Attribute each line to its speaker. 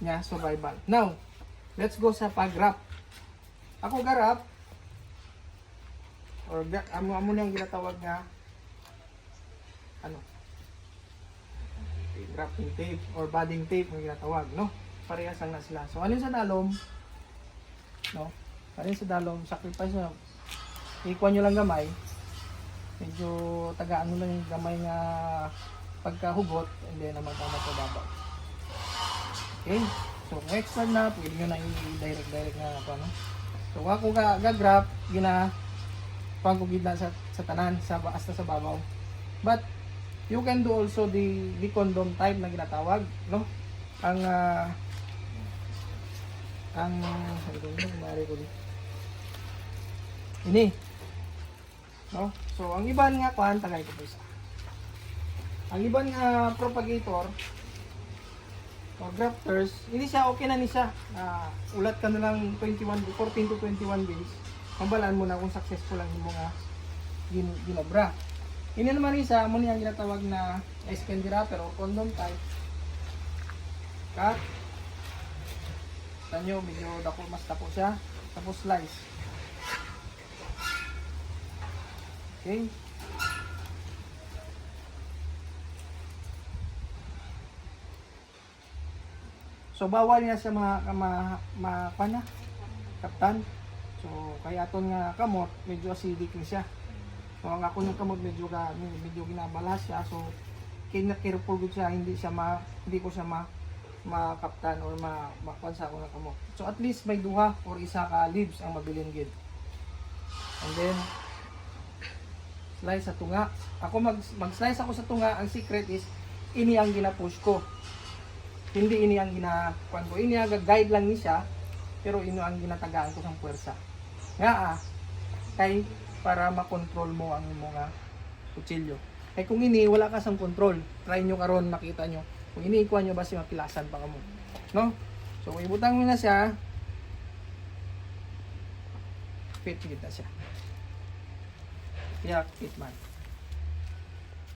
Speaker 1: niya survival. Now, let's go sa pag-wrap. Ako garap, or amo na yung ginatawag nga, ano, wrapping tape or budding tape ang ginatawag, no? Parehas lang na sila. So, alin sa dalom, no? Alin sa dalom, sacrifice nyo, ikuha nyo lang gamay, medyo tagaan mo lang yung gamay nga pagkahugot, and then naman tama sa babaw. Okay? So, kung extra na, pwede nyo na i-direct na ako, no? So, ako gagrap, pagkugid na sa tanan, hasta sa babaw. But, you can do also the condom type na ginatawag, no? Ang ini, no? So, ang iban nga kuan tagay ko isa. Ang iban nga propagator o grafters, hindi siya okay na ni siya. Ulat ka na lang 14 to 21 days. Mabalaan mo na kung successful ang mga ginobra. Ini naman isa, mo niyang ginatawag na SPND wrapper o condom type. Cut. Tanyo, medyo mas dako siya. Tapos slice. Okay. So bawal niya sa mga kaptan. So kaya aton nga kamot medyo acidic ni siya. So ang ako ng kamot medyo ginabalas siya. So careful gud siya, hindi ko siya makaptan or makuansa ko ng kamot. So at least may duha or isa ka leaves ang mabilin gid. And then slice sa tunga. Ako mag-slice ako sa tunga. Ang secret is ini ang gina-push ko. Hindi ini ang ginakuan ko. Ini guide lang ni siya, pero ini ang ginatagaan ko sang puwersa. Nga kay para makontrol mo ang mga kutsilyo. Kay kung ini wala ka sang control, try nyo karon makita nyo. Kung ini ikuan nyo ba si mapilasan pa kamo. No? So ibutang mo na siya. Fit kita siya. Yeah, fit man.